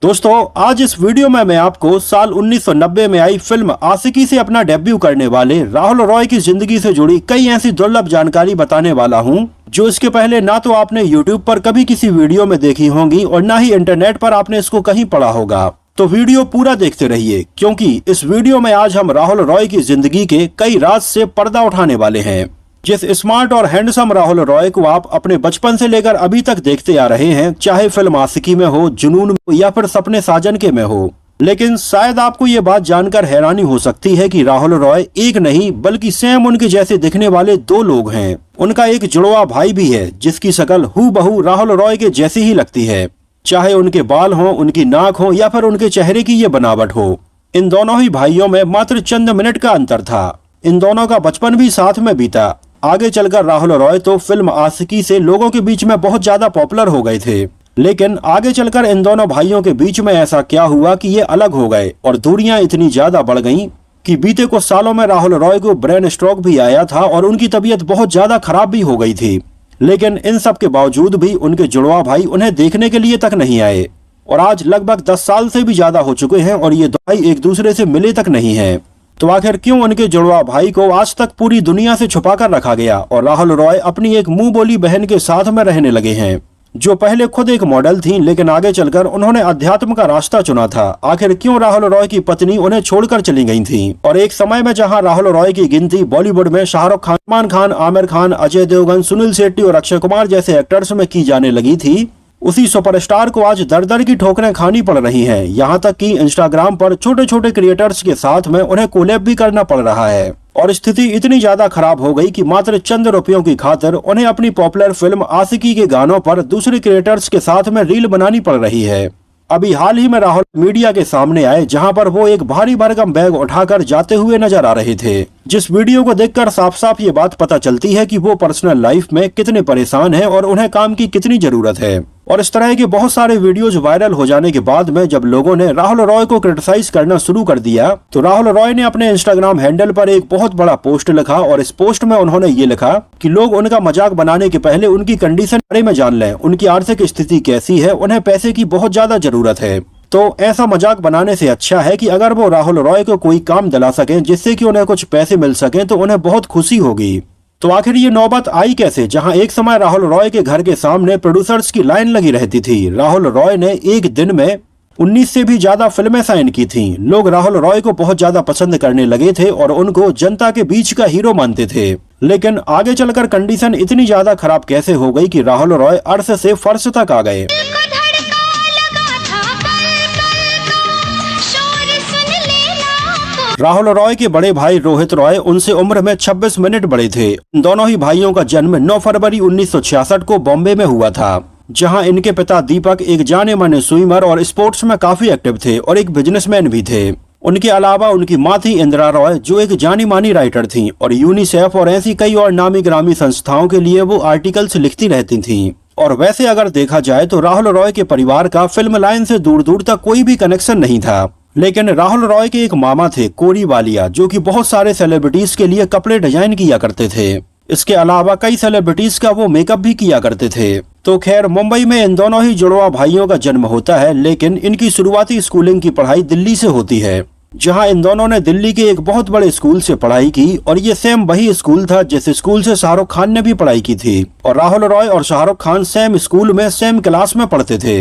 दोस्तों, आज इस वीडियो में मैं आपको साल 1990 में आई फिल्म आशिकी से अपना डेब्यू करने वाले राहुल रॉय की जिंदगी से जुड़ी कई ऐसी दुर्लभ जानकारी बताने वाला हूं, जो इसके पहले ना तो आपने YouTube पर कभी किसी वीडियो में देखी होंगी और ना ही इंटरनेट पर आपने इसको कहीं पढ़ा होगा। तो वीडियो पूरा देखते रहिए, क्योंकि इस वीडियो में आज हम राहुल रॉय की जिंदगी के कई राज से पर्दा उठाने वाले हैं। जिस स्मार्ट और हैंडसम राहुल रॉय को आप अपने बचपन से लेकर अभी तक देखते आ रहे हैं, चाहे फिल्म आशिकी में हो, जुनून में हो या फिर सपने साजन के में हो, लेकिन शायद आपको ये बात जानकर हैरानी हो सकती है कि राहुल रॉय एक नहीं बल्कि सेम उनके जैसे दिखने वाले दो लोग हैं। उनका एक जुड़वा भाई भी है जिसकी शक्ल हूबहू राहुल रॉय के जैसी ही लगती है, चाहे उनके बाल हो, उनकी नाक हो या फिर उनके चेहरे की ये बनावट हो। इन दोनों ही भाइयों में मात्र चंद मिनट का अंतर था। इन दोनों का बचपन भी साथ में बीता। आगे चलकर राहुल रॉय तो फिल्म आशिकी से लोगों के बीच में बहुत ज्यादा पॉपुलर हो गए थे, लेकिन आगे चलकर इन दोनों भाइयों के बीच में ऐसा क्या हुआ कि ये अलग हो गए और दूरियां इतनी ज्यादा बढ़ गईं कि बीते कुछ सालों में राहुल रॉय को ब्रेन स्ट्रोक भी आया था और उनकी तबीयत बहुत ज्यादा खराब भी हो गई थी। लेकिन इन सब के बावजूद भी उनके जुड़वा भाई उन्हें देखने के लिए तक नहीं आए और आज लगभग 10 साल से भी ज्यादा हो चुके हैं और ये दो भाई एक दूसरे से मिले तक नहीं हैं। तो आखिर क्यों उनके जुड़वा भाई को आज तक पूरी दुनिया से छुपा कर रखा गया और राहुल रॉय अपनी एक मुंह बोली बहन के साथ में रहने लगे हैं, जो पहले खुद एक मॉडल थी लेकिन आगे चलकर उन्होंने अध्यात्म का रास्ता चुना था। आखिर क्यों राहुल रॉय की पत्नी उन्हें छोड़कर चली गई थी और एक समय में जहां राहुल रॉय की गिनती बॉलीवुड में शाहरुख खान, सलमान खान, आमिर खान, अजय देवगन, सुनील शेट्टी और अक्षय कुमार जैसे एक्टर्स में की जाने लगी थी, उसी सुपरस्टार को आज दर दर की ठोकरें खानी पड़ रही हैं। यहाँ तक कि इंस्टाग्राम पर छोटे छोटे क्रिएटर्स के साथ में उन्हें कोलैब भी करना पड़ रहा है और स्थिति इतनी ज्यादा खराब हो गई कि मात्र चंद रुपयों की खातिर उन्हें अपनी पॉपुलर फिल्म आशिकी के गानों पर दूसरे क्रिएटर्स के साथ में रील बनानी पड़ रही है। अभी हाल ही में राहुल मीडिया के सामने आए, जहां पर वो एक भारी भरकम बैग उठाकर जाते हुए नजर आ रहे थे, जिस वीडियो को देखकर साफ साफ ये बात पता चलती है कि वो पर्सनल लाइफ में कितने परेशान हैं और उन्हें काम की कितनी जरूरत है। और इस तरह के बहुत सारे वीडियोज वायरल हो जाने के बाद में जब लोगों ने राहुल रॉय को क्रिटिसाइज करना शुरू कर दिया, तो राहुल रॉय ने अपने इंस्टाग्राम हैंडल पर एक बहुत बड़ा पोस्ट लिखा और इस पोस्ट में उन्होंने ये लिखा कि लोग उनका मजाक बनाने के पहले उनकी कंडीशन बारे में जान लें, उनकी आर्थिक स्थिति कैसी है, उन्हें पैसे की बहुत ज्यादा जरूरत है। तो ऐसा मजाक बनाने से अच्छा है कि अगर वो राहुल रॉय को कोई काम दिला सकें जिससे कि उन्हें कुछ पैसे मिल सकें तो उन्हें बहुत खुशी होगी। तो आखिर ये नौबत आई कैसे, जहां एक समय राहुल रॉय के घर के सामने प्रोड्यूसर्स की लाइन लगी रहती थी। राहुल रॉय ने एक दिन में 19 से भी ज्यादा फिल्में साइन की थीं। लोग राहुल रॉय को बहुत ज्यादा पसंद करने लगे थे और उनको जनता के बीच का हीरो मानते थे। लेकिन आगे चलकर कंडीशन इतनी ज्यादा खराब कैसे हो गई कि राहुल रॉय अर्श से फर्श तक आ गए। राहुल रॉय के बड़े भाई रोहित रॉय उनसे उम्र में 26 मिनट बड़े थे। दोनों ही भाइयों का जन्म 9 फरवरी 1966 को बॉम्बे में हुआ था, जहां इनके पिता दीपक एक जाने माने स्विमर और स्पोर्ट्स में काफी एक्टिव थे और एक बिजनेसमैन भी थे। उनके अलावा उनकी माँ थी इंदिरा रॉय, जो एक जानी मानी राइटर थी और यूनिसेफ और ऐसी कई और नामी ग्रामी संस्थाओं के लिए वो आर्टिकल्स लिखती रहती थी। और वैसे अगर देखा जाए तो राहुल रॉय के परिवार का फिल्म लाइन से दूर दूर तक कोई भी कनेक्शन नहीं था। लेकिन राहुल रॉय के एक मामा थे, कोरी वालिया, जो कि बहुत सारे सेलिब्रिटीज के लिए कपड़े डिजाइन किया करते थे। इसके अलावा कई सेलिब्रिटीज का वो मेकअप भी किया करते थे। तो खैर, मुंबई में इन दोनों ही जुड़वा भाइयों का जन्म होता है, लेकिन इनकी शुरुआती स्कूलिंग की पढ़ाई दिल्ली से होती है, जहां इन दोनों ने दिल्ली के एक बहुत बड़े स्कूल से पढ़ाई की और ये सेम वही स्कूल था जिस स्कूल से शाहरुख खान ने भी पढ़ाई की थी। और राहुल रॉय और शाहरुख खान सेम स्कूल में सेम क्लास में पढ़ते थे।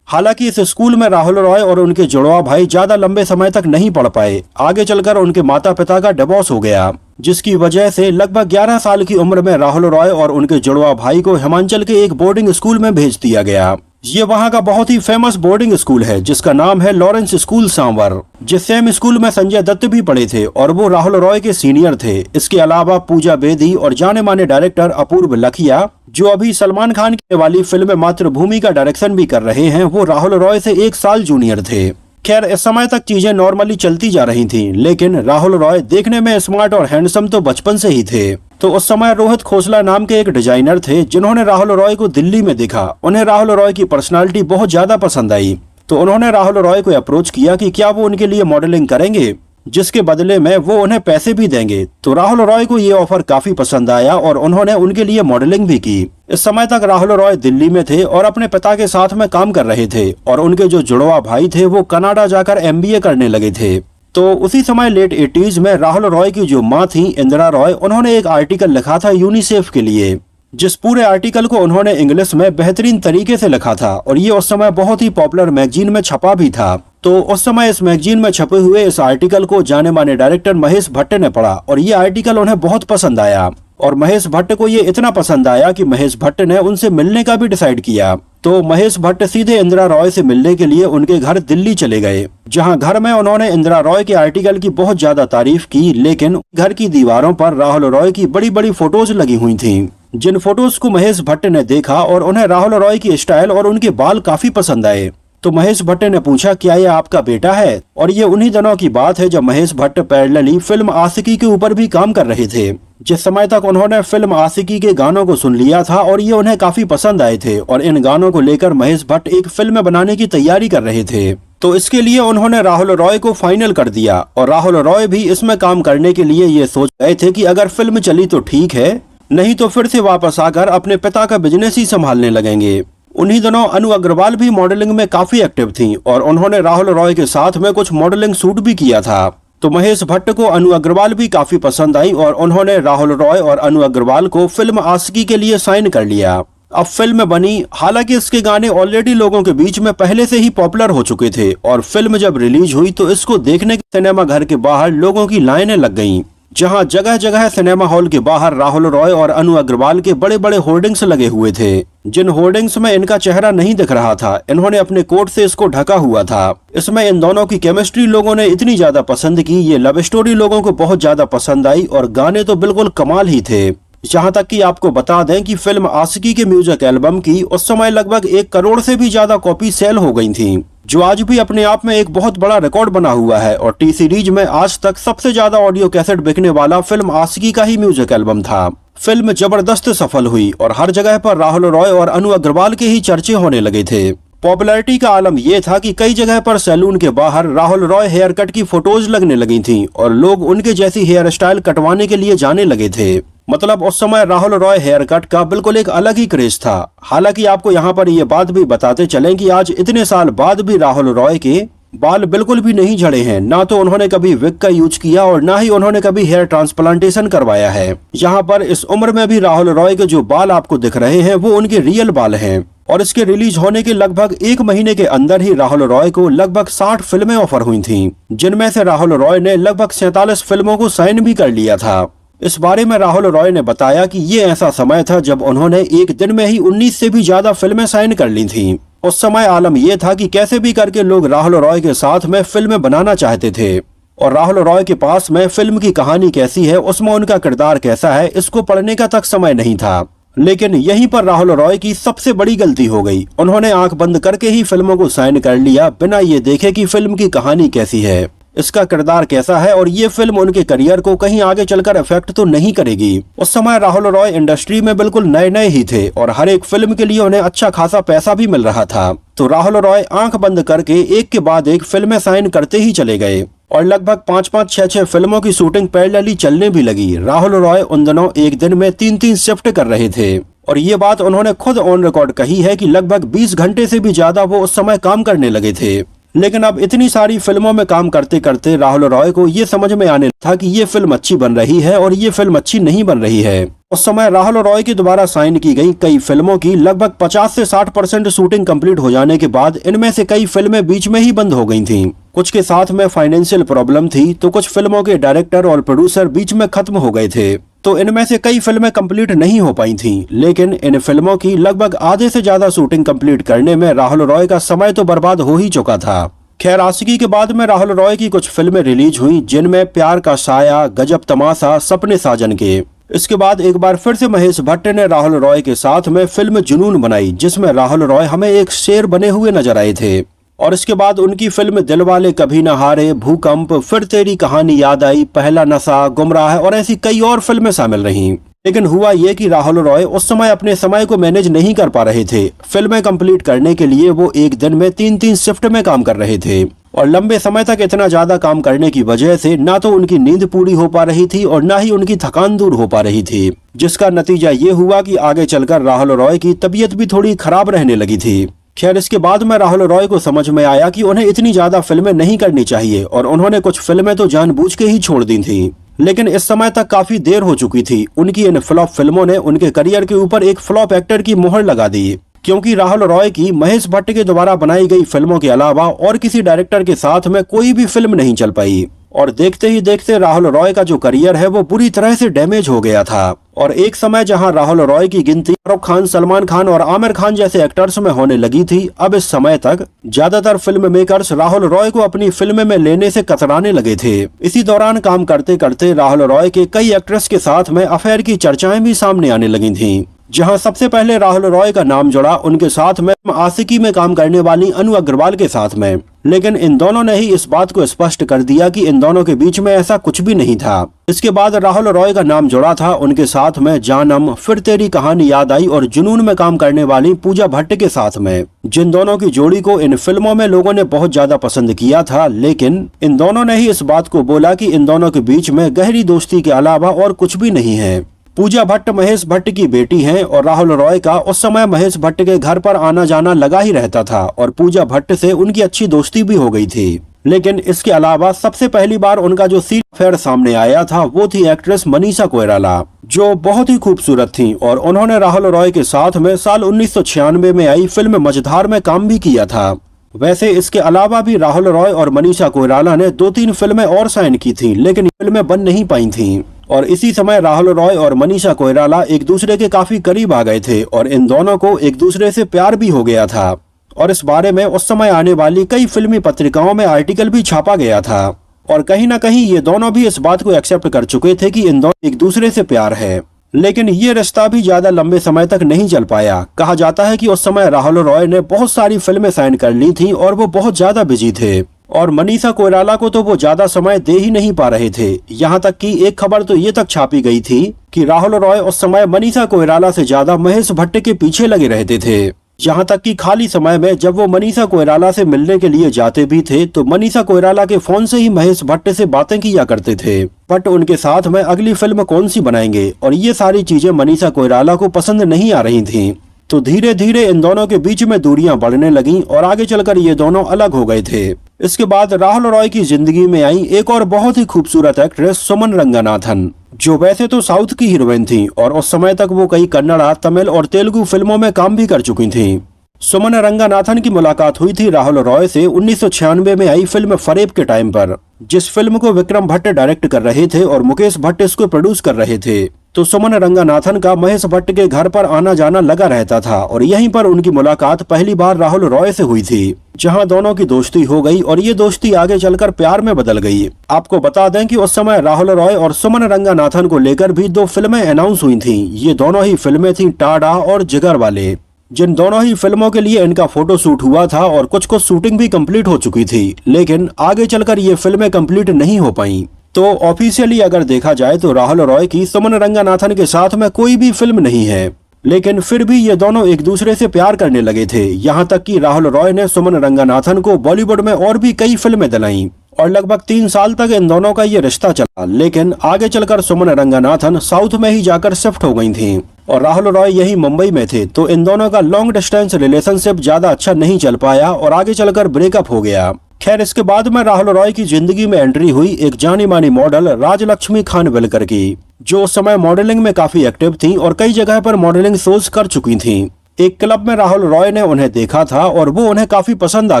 हालांकि इस स्कूल में राहुल रॉय और उनके जुड़वा भाई ज्यादा लंबे समय तक नहीं पढ़ पाए। आगे चलकर उनके माता पिता का डिवोर्स हो गया, जिसकी वजह से लगभग 11 साल की उम्र में राहुल रॉय और उनके जुड़वा भाई को हिमाचल के एक बोर्डिंग स्कूल में भेज दिया गया। ये वहाँ का बहुत ही फेमस बोर्डिंग स्कूल है, जिसका नाम है लॉरेंस स्कूल सांवर। जिस सेम स्कूल में संजय दत्त भी पढ़े थे और वो राहुल रॉय के सीनियर थे। इसके अलावा पूजा बेदी और जाने माने डायरेक्टर अपूर्व लखिया, जो अभी सलमान खान की वाली फिल्म मातृभूमि का डायरेक्शन भी कर रहे हैं, वो राहुल रॉय से 1 साल जूनियर थे। खैर, इस समय तक चीजें नॉर्मली चलती जा रही थीं, लेकिन राहुल रॉय देखने में स्मार्ट और हैंडसम तो बचपन से ही थे। तो उस समय रोहित खोसला नाम के एक डिजाइनर थे, जिन्होंने राहुल रॉय को दिल्ली में देखा। उन्हें राहुल रॉय की पर्सनालिटी बहुत ज्यादा पसंद आई, तो उन्होंने राहुल रॉय को अप्रोच किया कि क्या वो उनके लिए मॉडलिंग करेंगे। जिसके बदले में वो उन्हें पैसे भी देंगे। तो राहुल रॉय को ये ऑफर काफी पसंद आया और उन्होंने उनके लिए मॉडलिंग भी की। इस समय तक राहुल रॉय दिल्ली में थे और अपने पिता के साथ में काम कर रहे थे और उनके जो जुड़वा भाई थे वो कनाडा जाकर MBA करने लगे थे। तो उसी समय लेट 80s में राहुल रॉय की जो माँ थी इंदिरा रॉय, उन्होंने एक आर्टिकल लिखा था यूनिसेफ के लिए, जिस पूरे आर्टिकल को उन्होंने इंग्लिश में बेहतरीन तरीके से लिखा था और ये उस समय बहुत ही पॉपुलर मैगजीन में छपा भी था। तो उस समय इस मैगजीन में छपे हुए इस आर्टिकल को जाने माने डायरेक्टर महेश भट्ट ने पढ़ा और ये आर्टिकल उन्हें बहुत पसंद आया और महेश भट्ट को ये इतना पसंद आया कि महेश भट्ट ने उनसे मिलने का भी डिसाइड किया। तो महेश भट्ट सीधे इंदिरा रॉय से मिलने के लिए उनके घर दिल्ली चले गए, जहां घर में उन्होंने इंदिरा रॉय के आर्टिकल की बहुत ज्यादा तारीफ की, लेकिन घर की दीवारों पर राहुल रॉय की बड़ी बड़ी फोटोज लगी हुई थी, जिन फोटोज को महेश भट्ट ने देखा और उन्हें राहुल रॉय की स्टाइल और उनके बाल काफी पसंद आए। तो महेश भट्ट ने पूछा, क्या ये आपका बेटा है? और ये उन्हीं दिनों की बात है जब महेश भट्ट पैरेलली फिल्म आशिकी के ऊपर भी काम कर रहे थे। जिस समय तक उन्होंने फिल्म आशिकी के गानों को सुन लिया था और ये उन्हें काफी पसंद आए थे और इन गानों को लेकर महेश भट्ट एक फिल्म बनाने की तैयारी कर रहे थे। तो इसके लिए उन्होंने राहुल रॉय को फाइनल कर दिया और राहुल रॉय भी इसमें काम करने के लिए ये सोच रहे थे कि अगर फिल्म चली तो ठीक है, नहीं तो फिर से वापस आकर अपने पिता का बिजनेस ही संभालने लगेंगे। उन्हीं दिनों अनु अग्रवाल भी मॉडलिंग में काफी एक्टिव थी और उन्होंने राहुल रॉय के साथ में कुछ मॉडलिंग शूट भी किया था। तो महेश भट्ट को अनु अग्रवाल भी काफी पसंद आई और उन्होंने राहुल रॉय और अनु अग्रवाल को फिल्म आशिकी के लिए साइन कर लिया। अब फिल्म बनी, हालांकि इसके गाने ऑलरेडी लोगों के बीच में पहले से ही पॉपुलर हो चुके थे और फिल्म जब रिलीज हुई तो इसको देखने के सिनेमा घर के बाहर लोगों की लाइनें लग गईं, जहां जगह जगह सिनेमा हॉल के बाहर राहुल रॉय और अनु अग्रवाल के बड़े बड़े होर्डिंग्स लगे हुए थे, जिन होर्डिंग्स में इनका चेहरा नहीं दिख रहा था। इन्होंने अपने कोट से इसको ढका हुआ था। इसमें इन दोनों की केमिस्ट्री लोगों ने इतनी ज्यादा पसंद की, ये लव स्टोरी लोगों को बहुत ज्यादा पसंद आई और गाने तो बिल्कुल कमाल ही थे। यहाँ तक कि आपको बता दें कि फिल्म आशिकी के म्यूजिक एल्बम की उस समय लगभग 1 करोड़ से भी ज्यादा कॉपी सेल हो गई थी, जो आज भी अपने आप में एक बहुत बड़ा रिकॉर्ड बना हुआ है। और टी सीरीज में आज तक सबसे ज्यादा ऑडियो कैसेट बिकने वाला फिल्म आशिकी का ही म्यूजिक एल्बम था। फिल्म जबरदस्त सफल हुई और हर जगह पर राहुल रॉय और अनु अग्रवाल के ही चर्चे होने लगे थे। पॉपुलैरिटी का आलम यह था कि कई जगह पर सैलून के बाहर राहुल रॉय हेयर कट की फोटोज लगने लगी थीं और लोग उनके जैसी हेयर स्टाइल कटवाने के लिए जाने लगे थे। मतलब उस समय राहुल रॉय हेयर कट का बिल्कुल एक अलग ही क्रेज था। हालांकि आपको यहाँ पर ये बात भी बताते चलें कि आज इतने साल बाद भी राहुल रॉय के बाल बिल्कुल भी नहीं झड़े हैं, ना तो उन्होंने कभी विग का यूज किया और ना ही उन्होंने कभी हेयर ट्रांसप्लांटेशन करवाया है। यहाँ पर इस उम्र में भी राहुल रॉय के जो बाल आपको दिख रहे हैं वो उनके रियल बाल हैं। और इसके रिलीज होने के लगभग 1 महीने के अंदर ही राहुल रॉय को लगभग 60 फिल्में ऑफर हुई थीं, जिनमें से राहुल रॉय ने लगभग 47 फिल्मों को साइन भी कर लिया था। इस बारे में राहुल रॉय ने बताया कि ये ऐसा समय था जब उन्होंने एक दिन में ही 19 से भी ज्यादा फिल्में साइन कर ली थीं। उस समय आलम यह था कि कैसे भी करके लोग राहुल रॉय के साथ में फिल्में बनाना चाहते थे और राहुल रॉय के पास में फिल्म की कहानी कैसी है, उसमें उनका किरदार कैसा है, इसको पढ़ने का तक समय नहीं था। लेकिन यहीं पर राहुल रॉय की सबसे बड़ी गलती हो गई। उन्होंने आंख बंद करके ही फिल्मों को साइन कर लिया, बिना ये देखे कि फिल्म की कहानी कैसी है, इसका किरदार कैसा है और ये फिल्म उनके करियर को कहीं आगे चलकर इफेक्ट तो नहीं करेगी। उस समय राहुल रॉय इंडस्ट्री में बिल्कुल नए नए ही थे और हर एक फिल्म के लिए उन्हें अच्छा खासा पैसा भी मिल रहा था। तो राहुल रॉय आंख बंद करके एक के बाद एक फिल्में साइन करते ही चले गए और लगभग 5-5, 6-6 फिल्मों की शूटिंग पैरेलली चलने भी लगी। राहुल रॉय उन दिनों एक दिन में 3-3 शिफ्ट कर रहे थे और ये बात उन्होंने खुद ऑन रिकॉर्ड कही है कि लगभग 20 घंटे से भी ज्यादा वो उस समय काम करने लगे थे। लेकिन अब इतनी सारी फिल्मों में काम करते करते राहुल रॉय को ये समझ में आने था कि ये फिल्म अच्छी बन रही है और ये फिल्म अच्छी नहीं बन रही है। उस समय राहुल रॉय के द्वारा साइन की गई कई फिल्मों की लगभग 50 से 60% शूटिंग कंप्लीट हो जाने के बाद इनमें से कई फिल्में बीच में ही बंद हो गई थीं। कुछ के साथ में फाइनेंशियल प्रॉब्लम थी तो कुछ फिल्मों के डायरेक्टर और प्रोड्यूसर बीच में खत्म हो गए थे, तो इनमें से कई फिल्में कंप्लीट नहीं हो पाई थीं। लेकिन इन फिल्मों की लगभग आधे से ज्यादा शूटिंग कंप्लीट करने में राहुल रॉय का समय तो बर्बाद हो ही चुका था। खैर, आशिकी के बाद में राहुल रॉय की कुछ फिल्में रिलीज हुई, जिनमें प्यार का साया, गजब तमाशा, सपने साजन के। इसके बाद एक बार फिर से महेश भट्ट ने राहुल रॉय के साथ में फिल्म जुनून बनाई, जिसमें राहुल रॉय हमें एक शेर बने हुए नजर आए थे। और इसके बाद उनकी फिल्म दिलवाले कभी न हारे, भूकंप, फिर तेरी कहानी याद आई, पहला नशा, गुमराह और ऐसी कई और फिल्में शामिल रहीं। लेकिन हुआ ये कि राहुल रॉय उस समय अपने समय को मैनेज नहीं कर पा रहे थे। फिल्में कंप्लीट करने के लिए वो एक दिन में 3-3 शिफ्ट में काम कर रहे थे और लंबे समय तक इतना ज्यादा काम करने की वजह से ना तो उनकी नींद पूरी हो पा रही थी और ना ही उनकी थकान दूर हो पा रही थी, जिसका नतीजा ये हुआ कि आगे चलकर राहुल रॉय की तबीयत भी थोड़ी खराब रहने लगी थी। खैर, इसके बाद में राहुल रॉय को समझ में आया कि उन्हें इतनी ज्यादा फिल्में नहीं करनी चाहिए और उन्होंने कुछ फिल्में तो जानबूझ के ही छोड़ दी थी। लेकिन इस समय तक काफी देर हो चुकी थी। उनकी इन फ्लॉप फिल्मों ने उनके करियर के ऊपर एक फ्लॉप एक्टर की मुहर लगा दी, क्योंकि राहुल रॉय की महेश भट्ट के द्वारा बनाई गई फिल्मों के अलावा और किसी डायरेक्टर के साथ में कोई भी फिल्म नहीं चल पाई और देखते ही देखते राहुल रॉय का जो करियर है वो बुरी तरह से डैमेज हो गया था। और एक समय जहां राहुल रॉय की गिनती शाहरुख खान, सलमान खान और आमिर खान जैसे एक्टर्स में होने लगी थी, अब इस समय तक ज्यादातर फिल्म मेकर्स राहुल रॉय को अपनी फिल्म में लेने से कतराने लगे थे। इसी दौरान काम करते करते राहुल रॉय के कई एक्ट्रेस के साथ में अफेयर की चर्चाएं भी सामने आने लगी थी, जहां सबसे पहले राहुल रॉय का नाम जुड़ा उनके साथ में आशिकी में काम करने वाली अनु अग्रवाल के साथ में। लेकिन इन दोनों ने ही इस बात को स्पष्ट कर दिया कि इन दोनों के बीच में ऐसा कुछ भी नहीं था। इसके बाद राहुल रॉय का नाम जुड़ा था उनके साथ में जानम, फिर तेरी कहानी याद आई और जुनून में काम करने वाली पूजा भट्ट के साथ में, जिन दोनों की जोड़ी को इन फिल्मों में लोगों ने बहुत ज्यादा पसंद किया था। लेकिन इन दोनों ने ही इस बात को बोला कि इन दोनों के बीच में गहरी दोस्ती के अलावा और कुछ भी नहीं है। पूजा भट्ट महेश भट्ट की बेटी हैं और राहुल रॉय का उस समय महेश भट्ट के घर पर आना जाना लगा ही रहता था और पूजा भट्ट से उनकी अच्छी दोस्ती भी हो गई थी। लेकिन इसके अलावा सबसे पहली बार उनका जो सीन अफेयर सामने आया था वो थी एक्ट्रेस मनीषा कोइराला, जो बहुत ही खूबसूरत थी और उन्होंने राहुल रॉय के साथ में साल 1996 में आई फिल्म मझधार में काम भी किया था। वैसे इसके अलावा भी राहुल रॉय और मनीषा कोइराला ने 2-3 फिल्में और साइन की थी, लेकिन फिल्में बन नहीं पाई थी। और इसी समय राहुल रॉय और मनीषा कोइराला एक दूसरे के काफी करीब आ गए थे और इन दोनों को एक दूसरे से प्यार भी हो गया था। और इस बारे में उस समय आने वाली कई फिल्मी पत्रिकाओं में आर्टिकल भी छापा गया था और कहीं न कहीं ये दोनों भी इस बात को एक्सेप्ट कर चुके थे कि इन दोनों एक दूसरे से प्यार है। लेकिन ये रिश्ता भी ज्यादा लंबे समय तक नहीं चल पाया। कहा जाता है कि उस समय राहुल रॉय ने बहुत सारी फिल्में साइन कर ली थी और वो बहुत ज्यादा बिजी थे और मनीषा कोइराला को तो वो ज्यादा समय दे ही नहीं पा रहे थे। यहाँ तक कि एक खबर तो ये तक छापी गई थी कि राहुल रॉय उस समय मनीषा कोइराला से ज्यादा महेश भट्ट के पीछे लगे रहते थे। यहाँ तक कि खाली समय में जब वो मनीषा कोइराला से मिलने के लिए जाते भी थे तो मनीषा कोइराला के फोन से ही महेश भट्ट से बातें किया करते थे, बट उनके साथ में अगली फिल्म कौन सी बनाएंगे, और ये सारी चीजें मनीषा कोइराला को पसंद नहीं आ रही थी। तो धीरे धीरे इन दोनों के बीच में दूरियां बढ़ने लगीं और आगे चलकर ये दोनों अलग हो गए थे। इसके बाद राहुल रॉय की जिंदगी में आई एक और बहुत ही खूबसूरत एक्ट्रेस सुमन रंगनाथन, जो वैसे तो साउथ की हीरोइन थी और उस समय तक वो कई कन्नड़ा, तमिल और तेलुगु फिल्मों में काम भी कर चुकी थी। सुमन रंगनाथन की मुलाकात हुई थी राहुल रॉय से 1996 में आई फिल्म फरेब के टाइम पर, जिस फिल्म को विक्रम भट्ट डायरेक्ट कर रहे थे और मुकेश भट्ट इसको प्रोड्यूस कर रहे थे। तो सुमन रंगनाथन का महेश भट्ट के घर पर आना जाना लगा रहता था और यहीं पर उनकी मुलाकात पहली बार राहुल रॉय से हुई थी, जहां दोनों की दोस्ती हो गई और ये दोस्ती आगे चलकर प्यार में बदल गई। आपको बता दें कि उस समय राहुल रॉय और सुमन रंगनाथन को लेकर भी 2 फिल्में अनाउंस हुई थी। ये दोनों ही फिल्में थी टाडा और जिगर वाले, जिन दोनों ही फिल्मों के लिए इनका फोटो शूट हुआ था और कुछ शूटिंग भी कंप्लीट हो चुकी थी, लेकिन आगे चलकर ये फिल्में कंप्लीट नहीं हो पाई। तो ऑफिशियली अगर देखा जाए तो राहुल रॉय की सुमन रंगनाथन के साथ में कोई भी फिल्म नहीं है, लेकिन फिर भी ये दोनों एक दूसरे से प्यार करने लगे थे। यहाँ तक कि राहुल रॉय ने सुमन रंगनाथन को बॉलीवुड में और भी कई फिल्में दिलाई और लगभग 3 साल तक इन दोनों का ये रिश्ता चला। लेकिन आगे चलकर सुमन रंगनाथन साउथ में ही जाकर शिफ्ट हो गई थी और राहुल रॉय यही मुंबई में थे, तो इन दोनों का लॉन्ग डिस्टेंस रिलेशनशिप ज्यादा अच्छा नहीं चल पाया और आगे चलकर ब्रेकअप हो गया। खैर, इसके बाद में राहुल रॉय की जिंदगी में एंट्री हुई एक जानी मानी मॉडल राजलक्ष्मी खानविलकर की, जो उस समय मॉडलिंग में काफी एक्टिव थी और कई जगह पर मॉडलिंग शोज कर चुकी थी। एक क्लब में राहुल रॉय ने उन्हें देखा था और वो उन्हें काफी पसंद आ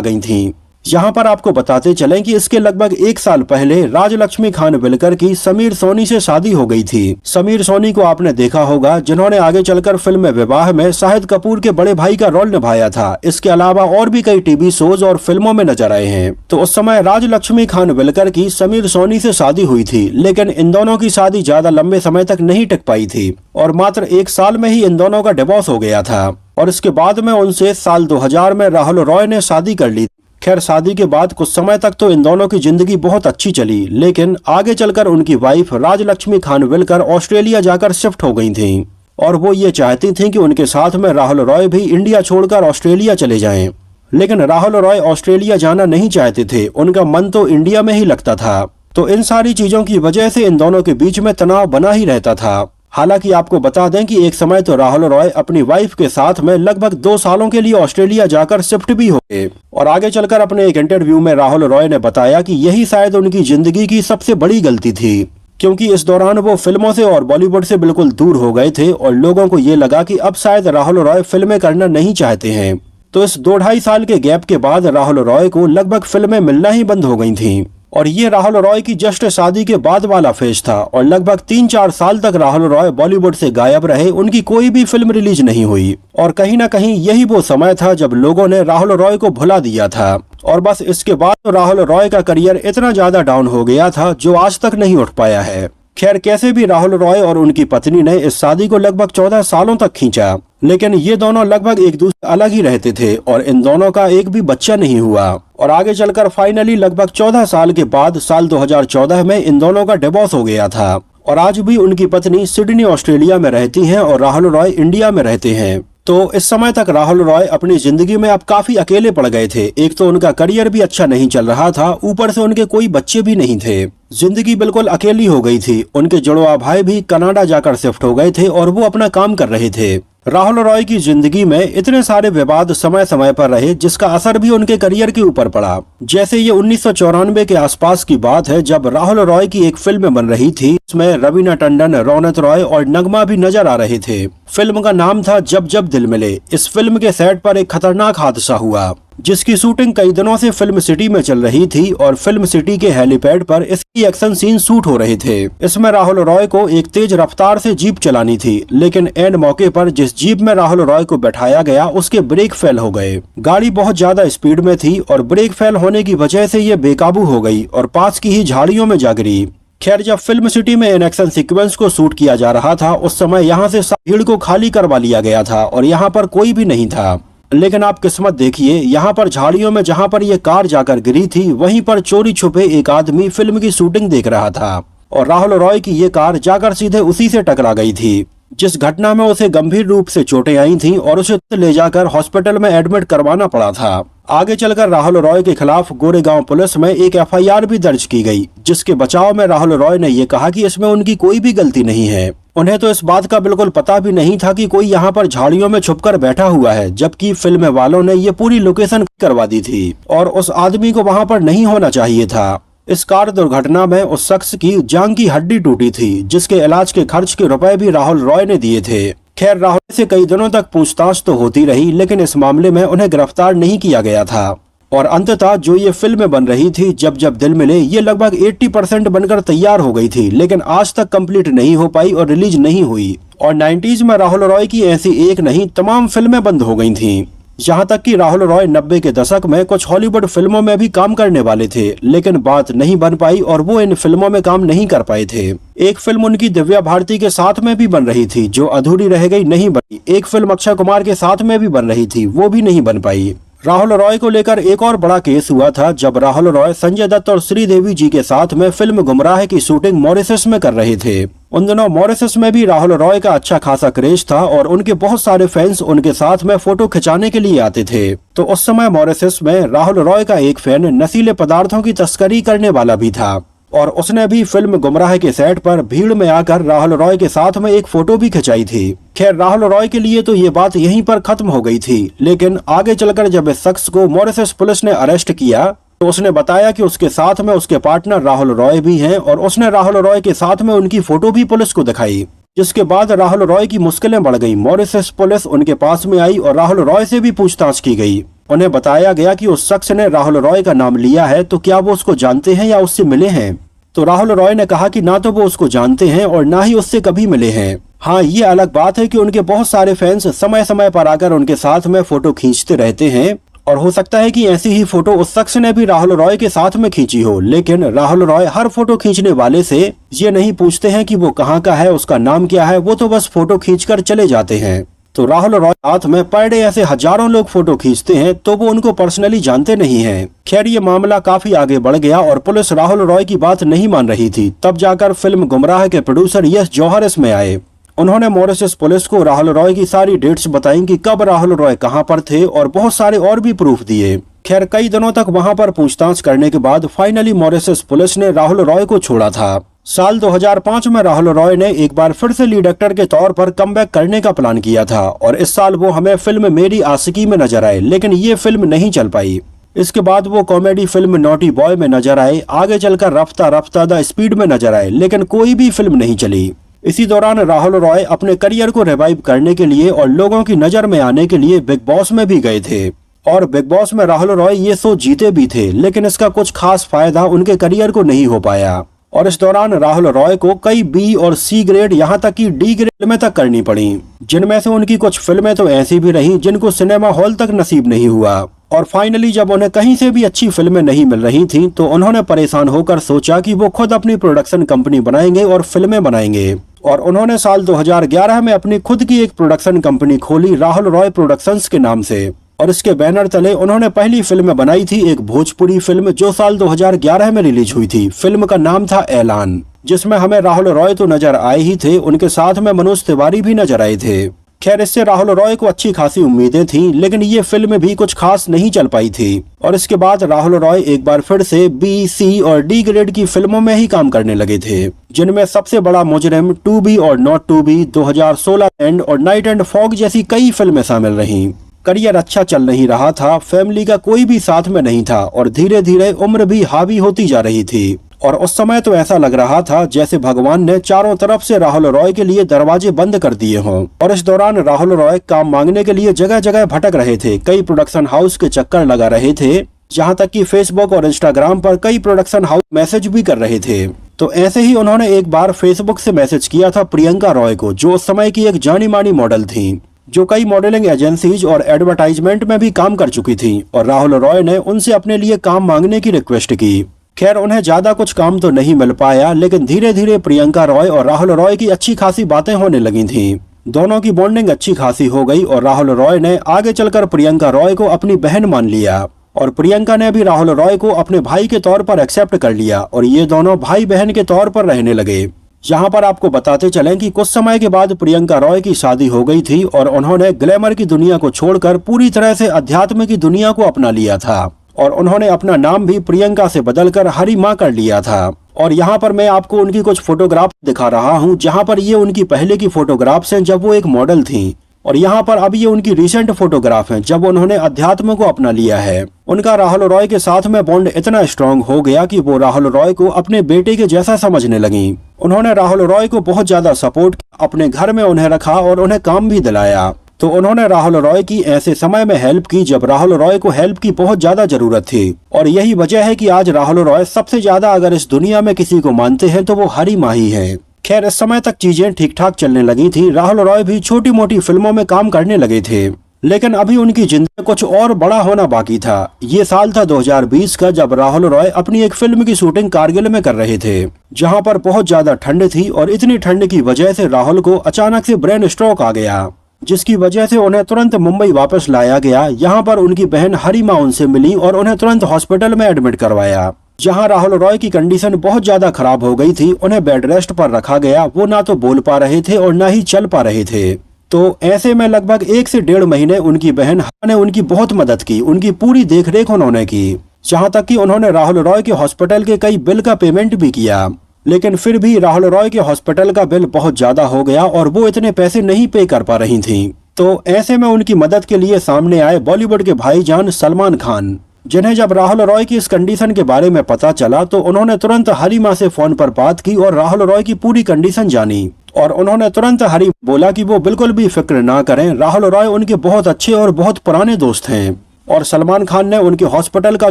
गई थी। यहाँ पर आपको बताते चलें कि इसके लगभग 1 साल पहले राजलक्ष्मी खानविलकर की समीर सोनी से शादी हो गई थी। समीर सोनी को आपने देखा होगा, जिन्होंने आगे चलकर फिल्म विवाह में शाहिद कपूर के बड़े भाई का रोल निभाया था। इसके अलावा और भी कई टीवी शोज और फिल्मों में नजर आए हैं। तो उस समय राजलक्ष्मी खानविलकर की समीर सोनी से शादी हुई थी, लेकिन इन दोनों की शादी ज्यादा लंबे समय तक नहीं टिक पाई थी और मात्र 1 साल में ही इन दोनों का डिवोर्स हो गया था। और इसके बाद में उनसे साल 2000 में राहुल रॉय ने शादी कर ली। खैर, शादी के बाद कुछ समय तक तो इन दोनों की जिंदगी बहुत अच्छी चली, लेकिन आगे चलकर उनकी वाइफ राजलक्ष्मी खानविलकर ऑस्ट्रेलिया जाकर शिफ्ट हो गई थी और वो ये चाहती थी कि उनके साथ में राहुल रॉय भी इंडिया छोड़कर ऑस्ट्रेलिया चले जाएं। लेकिन राहुल रॉय ऑस्ट्रेलिया जाना नहीं चाहते थे, उनका मन तो इंडिया में ही लगता था। तो इन सारी चीजों की वजह से इन दोनों के बीच में तनाव बना ही रहता था। हालांकि आपको बता दें कि एक समय तो राहुल रॉय अपनी वाइफ के साथ में लगभग 2 सालों के लिए ऑस्ट्रेलिया जाकर शिफ्ट भी हो गए। और आगे चलकर अपने एक इंटरव्यू में राहुल रॉय ने बताया कि यही शायद उनकी जिंदगी की सबसे बड़ी गलती थी, क्योंकि इस दौरान वो फिल्मों से और बॉलीवुड से बिल्कुल दूर हो गए थे और लोगों को ये लगा कि अब शायद राहुल रॉय फिल्में करना नहीं चाहते हैं। तो इस 2-2.5 साल के गैप के बाद राहुल रॉय को लगभग फिल्में मिलना ही बंद हो गई थीं। और ये राहुल रॉय की जस्ट शादी के बाद वाला फेज था और लगभग 3-4 साल तक राहुल रॉय बॉलीवुड से गायब रहे, उनकी कोई भी फिल्म रिलीज नहीं हुई। और कहीं ना कहीं यही वो समय था जब लोगों ने राहुल रॉय को भुला दिया था। और बस इसके बाद तो राहुल रॉय का करियर इतना ज्यादा डाउन हो गया था जो आज तक नहीं उठ पाया है। खैर, कैसे भी राहुल रॉय और उनकी पत्नी ने इस शादी को लगभग 14 सालों तक खींचा, लेकिन ये दोनों लगभग एक दूसरे अलग ही रहते थे और इन दोनों का एक भी बच्चा नहीं हुआ। और आगे चलकर फाइनली लगभग 14 साल के बाद साल 2014 में इन दोनों का डिवोर्स हो गया था। और आज भी उनकी पत्नी सिडनी ऑस्ट्रेलिया में रहती हैं और राहुल रॉय इंडिया में रहते हैं। तो इस समय तक राहुल रॉय अपनी जिंदगी में अब काफी अकेले पड़ गए थे। एक तो उनका करियर भी अच्छा नहीं चल रहा था, ऊपर से उनके कोई बच्चे भी नहीं थे। जिंदगी बिल्कुल अकेली हो गई थी। उनके जुड़वा भाई भी कनाडा जाकर शिफ्ट हो गए थे और वो अपना काम कर रहे थे। राहुल रॉय की जिंदगी में इतने सारे विवाद समय समय पर रहे जिसका असर भी उनके करियर के ऊपर पड़ा। जैसे ये 1994 के आसपास की बात है जब राहुल रॉय की एक फिल्म बन रही थी। इसमें रवीना टंडन, रौनक रॉय और नगमा भी नजर आ रहे थे। फिल्म का नाम था जब जब दिल मिले। इस फिल्म के सेट पर एक खतरनाक हादसा हुआ जिसकी शूटिंग कई दिनों से फिल्म सिटी में चल रही थी और फिल्म सिटी के हेलीपैड पर इसकी एक्शन सीन शूट हो रहे थे। इसमें राहुल रॉय को एक तेज रफ्तार से जीप चलानी थी, लेकिन एंड मौके पर जिस जीप में राहुल रॉय को बैठाया गया उसके ब्रेक फेल हो गए। गाड़ी बहुत ज्यादा स्पीड में थी और ब्रेक फेल होने की वजह से ये बेकाबू हो गई और पास की ही झाड़ियों में जा गिरी। खैर, जब फिल्म सिटी में इन एक्शन सीक्वेंस को शूट किया जा रहा था उस समय यहाँ से भीड़ को खाली करवा लिया गया था और यहाँ पर कोई भी नहीं था। लेकिन आप किस्मत देखिए, यहाँ पर झाड़ियों में जहाँ पर ये कार जाकर गिरी थी वहीं पर चोरी छुपे एक आदमी फिल्म की शूटिंग देख रहा था और राहुल रॉय की ये कार जाकर सीधे उसी से टकरा गई थी, जिस घटना में उसे गंभीर रूप से चोटें आई थीं और उसे ले जाकर हॉस्पिटल में एडमिट करवाना पड़ा था। आगे चलकर राहुल रॉय के खिलाफ गोरेगांव पुलिस में एक FIR भी दर्ज की गई, जिसके बचाव में राहुल रॉय ने ये कहा कि इसमें उनकी कोई भी गलती नहीं है। उन्हें तो इस बात का बिल्कुल पता भी नहीं था कि कोई यहाँ पर झाड़ियों में छुपकर बैठा हुआ है, जबकि फिल्म वालों ने ये पूरी लोकेशन करवा दी थी और उस आदमी को वहाँ पर नहीं होना चाहिए था। इस कार दुर्घटना में उस शख्स की जांघ की हड्डी टूटी थी, जिसके इलाज के खर्च के रुपए भी राहुल रॉय ने दिए थे। खैर, राहुल से कई दिनों तक पूछताछ तो होती रही, लेकिन इस मामले में उन्हें गिरफ्तार नहीं किया गया था। और अंततः जो ये फिल्म बन रही थी जब जब दिल मिले, ये लगभग 80% बनकर तैयार हो गई थी, लेकिन आज तक कंप्लीट नहीं हो पाई और रिलीज नहीं हुई। और 90s में राहुल रॉय की ऐसी एक नहीं तमाम फिल्में बंद हो गई थीं। यहाँ तक कि राहुल रॉय 90 के दशक में कुछ हॉलीवुड फिल्मों में भी काम करने वाले थे, लेकिन बात नहीं बन पाई और वो इन फिल्मों में काम नहीं कर पाए थे। एक फिल्म उनकी दिव्या भारती के साथ में भी बन रही थी जो अधूरी रह गई, नहीं बनी। एक फिल्म अक्षय कुमार के साथ में भी बन रही थी, वो भी नहीं बन पाई। राहुल रॉय को लेकर एक और बड़ा केस हुआ था जब राहुल रॉय संजय दत्त और श्रीदेवी जी के साथ में फिल्म गुमराह की शूटिंग मॉरिशस में कर रहे थे। उन दिनों मॉरिशस में भी राहुल रॉय का अच्छा खासा क्रेज था और उनके बहुत सारे फैंस उनके साथ में फोटो खिंचाने के लिए आते थे। तो उस समय मॉरिशस में राहुल रॉय का एक फैन नशीले पदार्थों की तस्करी करने वाला भी था और उसने भी फिल्म गुमराह के सेट पर भीड़ में आकर राहुल रॉय के साथ में एक फोटो भी खिंचाई थी। खैर, राहुल रॉय के लिए तो ये बात यहीं पर खत्म हो गई थी, लेकिन आगे चलकर जब इस शख्स को मॉरिशस पुलिस ने अरेस्ट किया तो उसने बताया कि उसके साथ में उसके पार्टनर राहुल रॉय भी हैं और उसने राहुल रॉय के साथ में उनकी फोटो भी पुलिस को दिखाई, जिसके बाद राहुल रॉय की मुश्किलें बढ़ गई। मॉरिशस पुलिस उनके पास में आई और राहुल रॉय से भी पूछताछ की गई। उन्हें बताया गया कि उस शख्स ने राहुल रॉय का नाम लिया है, तो क्या वो उसको जानते हैं या उससे मिले हैं। तो राहुल रॉय ने कहा कि ना तो वो उसको जानते हैं और ना ही उससे कभी मिले हैं। हाँ, ये अलग बात है कि उनके बहुत सारे फैंस समय समय पर आकर उनके साथ में फोटो खींचते रहते हैं और हो सकता है कि ऐसी ही फोटो उस शख्स ने भी राहुल रॉय के साथ में खींची हो, लेकिन राहुल रॉय हर फोटो खींचने वाले से ये नहीं पूछते हैं कि वो कहाँ का है, उसका नाम क्या है, वो तो बस फोटो खींचकर चले जाते हैं। तो राहुल रॉय साथ में पर डे ऐसे हजारों लोग फोटो खींचते हैं तो वो उनको पर्सनली जानते नहीं हैं। खैर, ये मामला काफी आगे बढ़ गया और पुलिस राहुल रॉय की बात नहीं मान रही थी। तब जाकर फिल्म गुमराह के प्रोड्यूसर यश जौहर इसमें आए उन्होंने मॉरिशस पुलिस को राहुल रॉय की सारी डेट्स बताई कि कब राहुल रॉय कहां पर थे और बहुत सारे और भी प्रूफ दिए। खैर कई दिनों तक वहां पर पूछताछ करने के बाद फाइनली मॉरिशस पुलिस ने राहुल रॉय को छोड़ा था। साल 2005 में राहुल रॉय ने एक बार फिर से लीड एक्टर के तौर पर कमबैक करने का प्लान किया था और इस साल वो हमें फिल्म मेरी आशिकी में नजर आए, लेकिन ये फिल्म नहीं चल पाई। इसके बाद वो कॉमेडी फिल्म नॉटी बॉय में नजर आए, आगे चलकर रफ्ता रफ्ता द स्पीड में नजर आए, लेकिन कोई भी फिल्म नहीं चली। इसी दौरान राहुल रॉय अपने करियर को रिवाइव करने के लिए और लोगों की नजर में आने के लिए बिग बॉस में भी गए थे और बिग बॉस में राहुल रॉय ये शो जीते भी थे, लेकिन इसका कुछ खास फायदा उनके करियर को नहीं हो पाया और इस दौरान राहुल रॉय को कई बी और सी ग्रेड यहाँ तक कि डी ग्रेड फिल्में तक करनी पड़ी, जिनमें से उनकी कुछ फिल्में तो ऐसी भी रही जिनको सिनेमा हॉल तक नसीब नहीं हुआ। और फाइनली जब उन्हें कहीं से भी अच्छी फिल्में नहीं मिल रही थीं, तो उन्होंने परेशान होकर सोचा कि वो खुद अपनी प्रोडक्शन कंपनी बनाएंगे और फिल्में बनाएंगे और उन्होंने साल 2011 में अपनी खुद की एक प्रोडक्शन कंपनी खोली राहुल रॉय प्रोडक्शंस के नाम से और इसके बैनर तले उन्होंने पहली फिल्म बनाई थी, एक भोजपुरी फिल्म जो साल 2011 में रिलीज हुई थी। फिल्म का नाम था ऐलान, जिसमें हमें राहुल रॉय तो नजर आए ही थे, उनके साथ में मनोज तिवारी भी नजर आए थे। खैर इससे राहुल रॉय को अच्छी खासी उम्मीदें थीं, लेकिन ये फिल्म भी कुछ खास नहीं चल पाई थी और इसके बाद राहुल रॉय एक बार फिर से बी, सी और डी ग्रेड की फिल्मों में ही काम करने लगे थे, जिनमें सबसे बड़ा मुजरिम, टू बी और नॉट टू बी, 2016 एंड और नाइट एंड फॉग जैसी कई फिल्में शामिल रहीं। करियर अच्छा चल नहीं रहा था, फैमिली का कोई भी साथ में नहीं था और धीरे धीरे उम्र भी हावी होती जा रही थी और उस समय तो ऐसा लग रहा था जैसे भगवान ने चारों तरफ से राहुल रॉय के लिए दरवाजे बंद कर दिए हों। और इस दौरान राहुल रॉय काम मांगने के लिए जगह जगह भटक रहे थे, कई प्रोडक्शन हाउस के चक्कर लगा रहे थे, जहां तक कि फेसबुक और इंस्टाग्राम पर कई प्रोडक्शन हाउस मैसेज भी कर रहे थे। तो ऐसे ही उन्होंने एक बार फेसबुक से मैसेज किया था प्रियंका रॉय को, जो उस समय की एक जानी मानी मॉडल थी, जो कई मॉडलिंग एजेंसीज और एडवर्टाइजमेंट में भी काम कर चुकी थी और राहुल रॉय ने उनसे अपने लिए काम मांगने की रिक्वेस्ट की। खैर उन्हें ज्यादा कुछ काम तो नहीं मिल पाया, लेकिन धीरे धीरे प्रियंका रॉय और राहुल रॉय की अच्छी खासी बातें होने लगी थीं। दोनों की बॉन्डिंग अच्छी खासी हो गई और राहुल रॉय ने आगे चलकर प्रियंका रॉय को अपनी बहन मान लिया और प्रियंका ने भी राहुल रॉय को अपने भाई के तौर पर एक्सेप्ट कर लिया और ये दोनों भाई बहन के तौर पर रहने लगे। यहाँ पर आपको बताते चलें कि कुछ समय के बाद प्रियंका रॉय की शादी हो गई थी और उन्होंने ग्लैमर की दुनिया को छोड़कर पूरी तरह से अध्यात्म की दुनिया को अपना लिया था और उन्होंने अपना नाम भी प्रियंका से बदलकर हरी माँ कर लिया था। और यहाँ पर मैं आपको उनकी कुछ फोटोग्राफ दिखा रहा हूँ, जहाँ पर ये उनकी पहले की फोटोग्राफ्स हैं जब वो एक मॉडल थी और यहाँ पर अब ये उनकी रिसेंट फोटोग्राफ हैं जब उन्होंने अध्यात्म को अपना लिया है। उनका राहुल रॉय के साथ में बॉन्ड इतना स्ट्रांग हो गया कि वो राहुल रॉय को अपने बेटे के जैसा समझने लगी। उन्होंने राहुल रॉय को बहुत ज्यादा सपोर्ट किया, अपने घर में उन्हें रखा और उन्हें काम भी दिलाया। तो उन्होंने राहुल रॉय की ऐसे समय में हेल्प की जब राहुल रॉय को हेल्प की बहुत ज्यादा जरूरत थी और यही वजह है कि आज राहुल रॉय सबसे ज्यादा अगर इस दुनिया में किसी को मानते हैं तो वो हरी माँ ही है। खैर इस समय तक चीजें ठीक ठाक चलने लगी थी, राहुल रॉय भी छोटी मोटी फिल्मों में काम करने लगे थे, लेकिन अभी उनकी जिंदगी कुछ और बड़ा होना बाकी था। ये साल था 2020 का, जब राहुल रॉय अपनी एक फिल्म की शूटिंग कारगिल में कर रहे थे, जहां पर बहुत ज्यादा ठंड थी और इतनी ठंड की वजह से राहुल को अचानक से ब्रेन स्ट्रोक आ गया, जिसकी वजह से उन्हें तुरंत मुंबई वापस लाया गया। यहाँ पर उनकी बहन हरी माँ उनसे मिली और उन्हें तुरंत हॉस्पिटल में एडमिट करवाया, जहां राहुल रॉय की कंडीशन बहुत ज्यादा खराब हो गई थी। उन्हें बेड रेस्ट पर रखा गया, वो ना तो बोल पा रहे थे और ना ही चल पा रहे थे। तो ऐसे में लगभग 1 से 1.5 महीने उनकी बहन ने उनकी बहुत मदद की, उनकी पूरी देखरेख उन्होंने की, जहां तक कि उन्होंने राहुल रॉय के हॉस्पिटल के कई बिल का पेमेंट भी किया। लेकिन फिर भी राहुल रॉय के हॉस्पिटल का बिल बहुत ज्यादा हो गया और वो इतने पैसे नहीं पे कर पा रही थी। तो ऐसे में उनकी मदद के लिए सामने आए बॉलीवुड के भाईजान सलमान खान, जिन्हें जब राहुल रॉय की इस कंडीशन के बारे में पता चला तो उन्होंने तुरंत हरी माँ से फोन पर बात की और राहुल रॉय की पूरी कंडीशन जानी और उन्होंने तुरंत हरी बोला कि वो बिल्कुल भी फिक्र ना करें, राहुल रॉय उनके बहुत अच्छे और बहुत पुराने दोस्त हैं। और सलमान खान ने उनके हॉस्पिटल का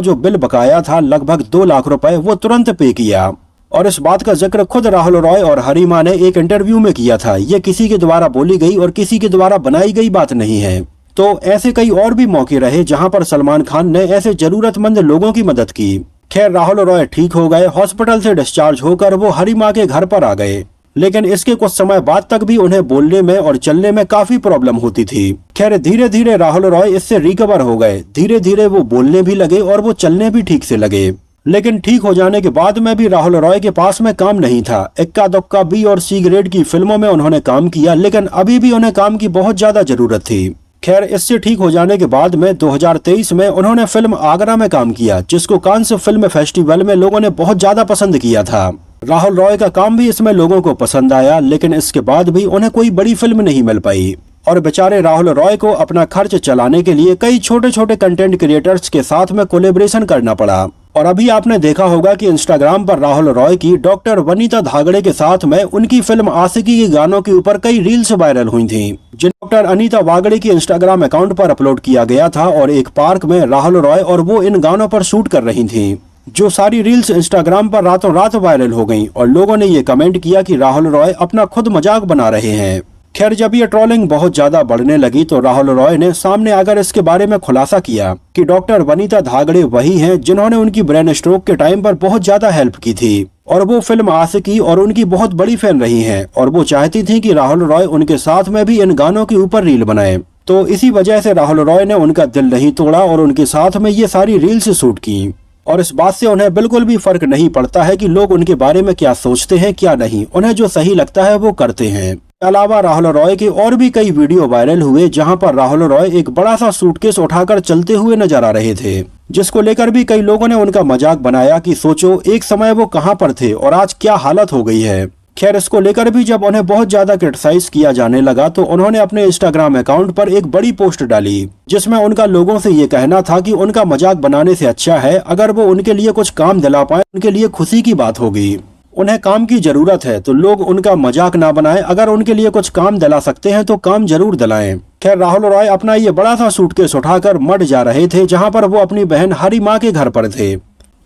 जो बिल बकाया था लगभग 2 लाख रुपए, वो तुरंत पे किया। और इस बात का जिक्र खुद राहुल रॉय और हरी माँ ने एक इंटरव्यू में किया था। ये किसी के द्वारा बोली गई और किसी के द्वारा बनाई गई बात नहीं है। तो ऐसे कई और भी मौके रहे जहां पर सलमान खान ने ऐसे जरूरतमंद लोगों की मदद की। खैर राहुल रॉय ठीक हो गए, हॉस्पिटल से डिस्चार्ज होकर वो हरी माँ के घर पर आ गए, लेकिन इसके कुछ समय बाद तक भी उन्हें बोलने में और चलने में काफी प्रॉब्लम होती थी। खैर धीरे धीरे राहुल रॉय इससे रिकवर हो गए, धीरे धीरे वो बोलने भी लगे और वो चलने भी ठीक से लगे। लेकिन ठीक हो जाने के बाद में भी राहुल रॉय के पास में काम नहीं था। इक्का दुक्का बी और सी ग्रेड की फिल्मों में उन्होंने काम किया, लेकिन अभी भी उन्हें काम की बहुत ज्यादा जरूरत थी। खैर, इससे ठीक हो जाने के बाद में 2023 में उन्होंने फिल्म आगरा में काम किया, जिसको कांस फिल्म फेस्टिवल में लोगों ने बहुत ज्यादा पसंद किया था। राहुल रॉय का काम भी इसमें लोगों को पसंद आया, लेकिन इसके बाद भी उन्हें कोई बड़ी फिल्म नहीं मिल पाई और बेचारे राहुल रॉय को अपना खर्च चलाने के लिए कई छोटे छोटे कंटेंट क्रिएटर्स के साथ में कोलेब्रेशन करना पड़ा। और अभी आपने देखा होगा कि इंस्टाग्राम पर राहुल रॉय की डॉक्टर वनीता धागड़े के साथ में उनकी फिल्म आशिकी के गानों के ऊपर कई रील्स वायरल हुई थी, जिन डॉक्टर अनीता वागड़े की इंस्टाग्राम अकाउंट पर अपलोड किया गया था। और एक पार्क में राहुल रॉय और वो इन गानों पर शूट कर रही थी, जो सारी रील्स इंस्टाग्राम पर रातों रात वायरल हो गयी और लोगों ने ये कमेंट किया कि राहुल रॉय अपना खुद मजाक बना रहे हैं। खैर, जब ये ट्रोलिंग बहुत ज्यादा बढ़ने लगी तो राहुल रॉय ने सामने आकर इसके बारे में खुलासा किया कि डॉक्टर वनीता धागड़े वही हैं जिन्होंने उनकी ब्रेन स्ट्रोक के टाइम पर बहुत ज्यादा हेल्प की थी और वो फिल्म आशिकी और उनकी बहुत बड़ी फैन रही हैं और वो चाहती थी कि राहुल रॉय उनके साथ में भी इन गानों के ऊपर रील बनाए। तो इसी वजह से राहुल रॉय ने उनका दिल नहीं तोड़ा और उनके साथ में ये सारी रील्स शूट की। और इस बात से उन्हें बिल्कुल भी फर्क नहीं पड़ता है कि लोग उनके बारे में क्या सोचते हैं क्या नहीं, उन्हें जो सही लगता है वो करते हैं। अलावा राहुल रॉय के और भी कई वीडियो वायरल हुए जहां पर राहुल रॉय एक बड़ा सा सूटकेस उठाकर चलते हुए नजर आ रहे थे, जिसको लेकर भी कई लोगों ने उनका मजाक बनाया कि सोचो एक समय वो कहां पर थे और आज क्या हालत हो गई है। खैर, इसको लेकर भी जब उन्हें बहुत ज्यादा क्रिटिसाइज किया जाने लगा तो उन्होंने अपने इंस्टाग्राम अकाउंट पर एक बड़ी पोस्ट डाली, जिसमें उनका लोगों से ये कहना था कि उनका मजाक बनाने से अच्छा है अगर वो उनके लिए कुछ काम दिला पाए, उनके लिए खुशी की बात होगी। उन्हें काम की जरूरत है तो लोग उनका मजाक ना बनाएं, अगर उनके लिए कुछ काम दिला सकते हैं तो काम जरूर दिलाएं। खैर, राहुल रॉय अपना ये बड़ा सा सूटकेस उठाकर मठ जा रहे थे, जहां पर वो अपनी बहन हरी माँ के घर पर थे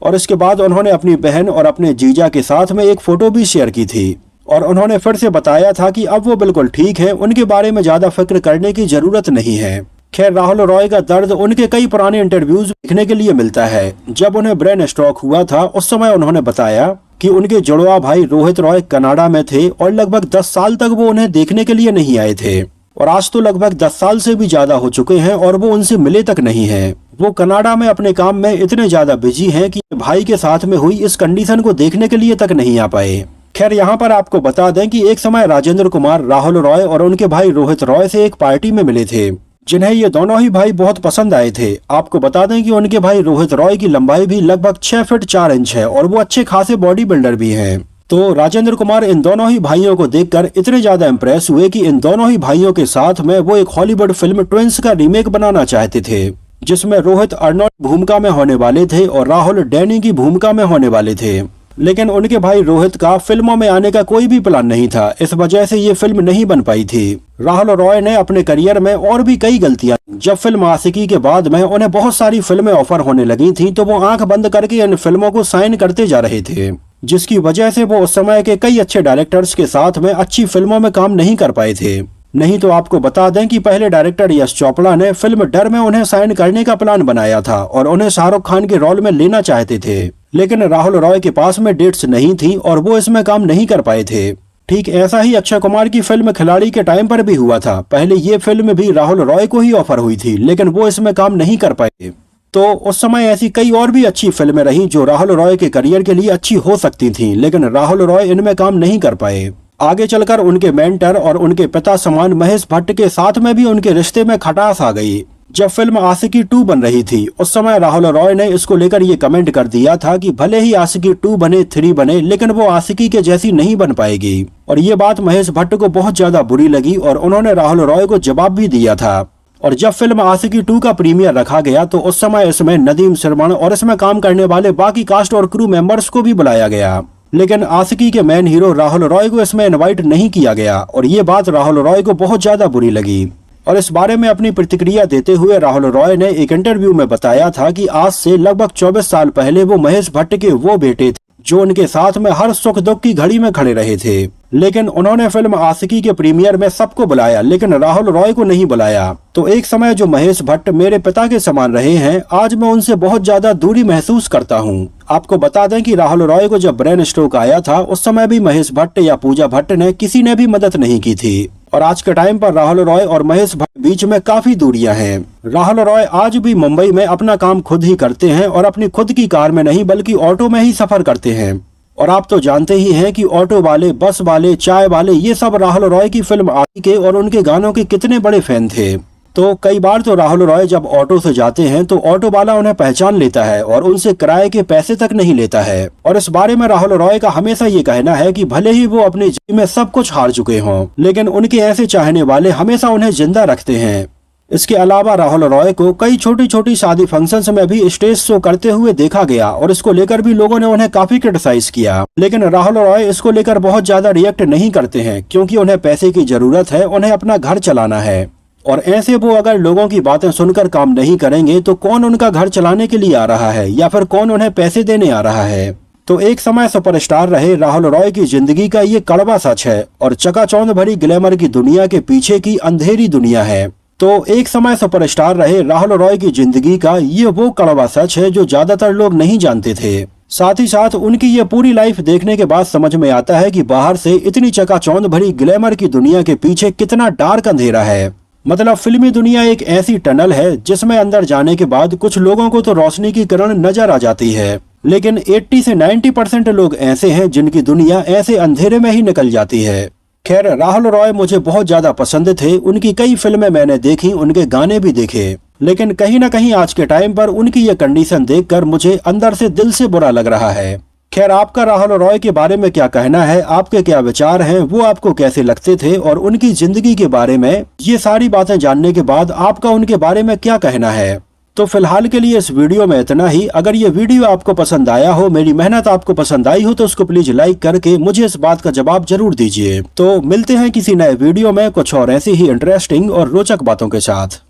और इसके बाद उन्होंने अपनी बहन और अपने जीजा के साथ में एक फोटो भी शेयर की थी और उन्होंने फिर से बताया था कि अब वो बिल्कुल ठीक है, उनके बारे में ज्यादा फिक्र करने की जरूरत नहीं है। खैर, राहुल रॉय का दर्द उनके कई पुराने इंटरव्यूज देखने के लिए मिलता है। जब उन्हें ब्रेन स्ट्रोक हुआ था उस समय उन्होंने बताया कि उनके जुड़वा भाई रोहित रॉय कनाडा में थे और लगभग 10 साल तक वो उन्हें देखने के लिए नहीं आए थे और आज तो लगभग 10 साल से भी ज्यादा हो चुके हैं और वो उनसे मिले तक नहीं हैं। वो कनाडा में अपने काम में इतने ज्यादा बिजी हैं कि भाई के साथ में हुई इस कंडीशन को देखने के लिए तक नहीं आ पाए। खैर, यहाँ पर आपको बता दें कि एक समय राजेंद्र कुमार राहुल रॉय और उनके भाई रोहित रॉय से एक पार्टी में मिले थे, जिन्हें ये दोनों ही भाई बहुत पसंद आए थे। आपको बता दें कि उनके भाई रोहित रॉय की लंबाई भी लगभग 6 फीट 4 इंच है और वो अच्छे खासे बॉडी बिल्डर भी हैं। तो राजेंद्र कुमार इन दोनों ही भाइयों को देखकर इतने ज्यादा इम्प्रेस हुए कि इन दोनों ही भाइयों के साथ में वो एक हॉलीवुड फिल्म ट्विंस का रीमेक बनाना चाहते थे, जिसमें रोहित अर्नोल्ड भूमिका में होने वाले थे और राहुल डैनी की भूमिका में होने वाले थे। लेकिन उनके भाई रोहित का फिल्मों में आने का कोई भी प्लान नहीं था, इस वजह से ये फिल्म नहीं बन पाई थी। राहुल रॉय ने अपने करियर में और भी कई गलतियां, जब फिल्म आशिकी के बाद में उन्हें बहुत सारी फिल्में ऑफर होने लगी थी तो वो आंख बंद करके इन फिल्मों को साइन करते जा रहे थे, जिसकी वजह से वो उस समय के कई अच्छे डायरेक्टर्स के साथ में अच्छी फिल्मों में काम नहीं कर पाए थे। नहीं तो आपको बता दें कि पहले डायरेक्टर यश चोपड़ा ने फिल्म डर में उन्हें साइन करने का प्लान बनाया था और उन्हें शाहरुख खान के रोल में लेना चाहते थे, लेकिन राहुल रॉय के पास में डेट्स नहीं थी और वो इसमें काम नहीं कर पाए थे। ठीक ऐसा ही अक्षय कुमार की फिल्म खिलाड़ी के टाइम पर भी हुआ था। पहले ये फिल्म भी राहुल रॉय को ही ऑफर हुई थी, लेकिन वो इसमें काम नहीं कर पाए। तो उस समय ऐसी कई और भी अच्छी फिल्में रही जो राहुल रॉय के करियर के लिए अच्छी हो सकती थी, लेकिन राहुल रॉय इनमें काम नहीं कर पाए। आगे चलकर उनके मेंटर और उनके पिता समान महेश भट्ट के साथ में भी उनके रिश्ते में खटास आ गई। जब फिल्म आशिकी 2 बन रही थी उस समय राहुल रॉय ने इसको लेकर ये कमेंट कर दिया था कि भले ही आशिकी 2 बने 3 बने, लेकिन वो आशिकी के जैसी नहीं बन पाएगी। और ये बात महेश भट्ट को बहुत ज्यादा बुरी लगी और उन्होंने राहुल रॉय को जवाब भी दिया था। और जब फिल्म आशिकी 2 का प्रीमियर रखा गया तो उस समय इसमें नदीम श्रवण और इसमें काम करने वाले बाकी कास्ट और क्रू मेंबर्स को भी बुलाया गया, लेकिन आशिकी के मेन हीरो राहुल रॉय को इसमें इनवाइट नहीं किया गया और ये बात राहुल रॉय को बहुत ज्यादा बुरी लगी। और इस बारे में अपनी प्रतिक्रिया देते हुए राहुल रॉय ने एक इंटरव्यू में बताया था कि आज से लगभग 24 साल पहले वो महेश भट्ट के वो बेटे थे जो उनके साथ में हर सुख दुख की घड़ी में खड़े रहे थे, लेकिन उन्होंने फिल्म आशिकी के प्रीमियर में सबको बुलाया लेकिन राहुल रॉय को नहीं बुलाया। तो एक समय जो महेश भट्ट मेरे पिता के समान रहे हैं, आज मैं उनसे बहुत ज्यादा दूरी महसूस करता हूं। आपको बता दें कि राहुल रॉय को जब ब्रेन स्ट्रोक आया था उस समय भी महेश भट्ट या पूजा भट्ट ने किसी ने भी मदद नहीं की थी और आज के टाइम पर राहुल रॉय और महेश भट्ट बीच में काफी दूरियां हैं। राहुल रॉय आज भी मुंबई में अपना काम खुद ही करते हैं और अपनी खुद की कार में नहीं बल्कि ऑटो में ही सफर करते हैं। और आप तो जानते ही हैं कि ऑटो वाले, बस वाले, चाय वाले, ये सब राहुल रॉय की फिल्म आशिकी के और उनके गानों के कितने बड़े फैन थे। तो कई बार तो राहुल रॉय जब ऑटो से जाते हैं तो ऑटो वाला उन्हें पहचान लेता है और उनसे किराए के पैसे तक नहीं लेता है। और इस बारे में राहुल रॉय का हमेशा ये कहना है कि भले ही वो अपनी जिंदगी में सब कुछ हार चुके हों, लेकिन उनके ऐसे चाहने वाले हमेशा उन्हें जिंदा रखते हैं। इसके अलावा राहुल रॉय को कई छोटी छोटी शादी फंक्शंस में भी स्टेज शो करते हुए देखा गया और इसको लेकर भी लोगों ने उन्हें काफी क्रिटिसाइज किया। लेकिन राहुल रॉय इसको लेकर बहुत ज्यादा रिएक्ट नहीं करते हैं, क्योंकि उन्हें पैसे की जरूरत है, उन्हें अपना घर चलाना है। और ऐसे वो अगर लोगों की बातें सुनकर काम नहीं करेंगे तो कौन उनका घर चलाने के लिए आ रहा है या फिर कौन उन्हें पैसे देने आ रहा है। तो एक समय सुपरस्टार रहे राहुल रॉय की जिंदगी का ये कड़वा सच है और चकाचौंध भरी ग्लैमर की दुनिया के पीछे की अंधेरी दुनिया है। तो एक समय सुपरस्टार रहे राहुल रॉय की जिंदगी का ये वो कड़वा सच है जो ज्यादातर लोग नहीं जानते थे। साथ ही साथ उनकी ये पूरी लाइफ देखने के बाद समझ में आता है कि बाहर से इतनी चकाचौंध भरी ग्लैमर की दुनिया के पीछे कितना डार्क अंधेरा है। मतलब फिल्मी दुनिया एक ऐसी टनल है जिसमें अंदर जाने के बाद कुछ लोगों को तो रोशनी की किरण नजर आ जाती है, लेकिन 80 से 90% लोग ऐसे हैं जिनकी दुनिया ऐसे अंधेरे में ही निकल जाती है। खैर, राहुल रॉय मुझे बहुत ज्यादा पसंद थे, उनकी कई फिल्में मैंने देखी, उनके गाने भी देखे, लेकिन कहीं न कहीं आज के टाइम पर उनकी ये कंडीशन देखकर मुझे अंदर से दिल से बुरा लग रहा है। खैर, आपका राहुल रॉय के बारे में क्या कहना है, आपके क्या विचार हैं, वो आपको कैसे लगते थे और उनकी जिंदगी के बारे में ये सारी बातें जानने के बाद आपका उनके बारे में क्या कहना है। तो फिलहाल के लिए इस वीडियो में इतना ही। अगर ये वीडियो आपको पसंद आया हो, मेरी मेहनत आपको पसंद आई हो, तो उसको प्लीज लाइक करके मुझे इस बात का जवाब जरूर दीजिए। तो मिलते हैं किसी नए वीडियो में कुछ और ऐसी ही इंटरेस्टिंग और रोचक बातों के साथ।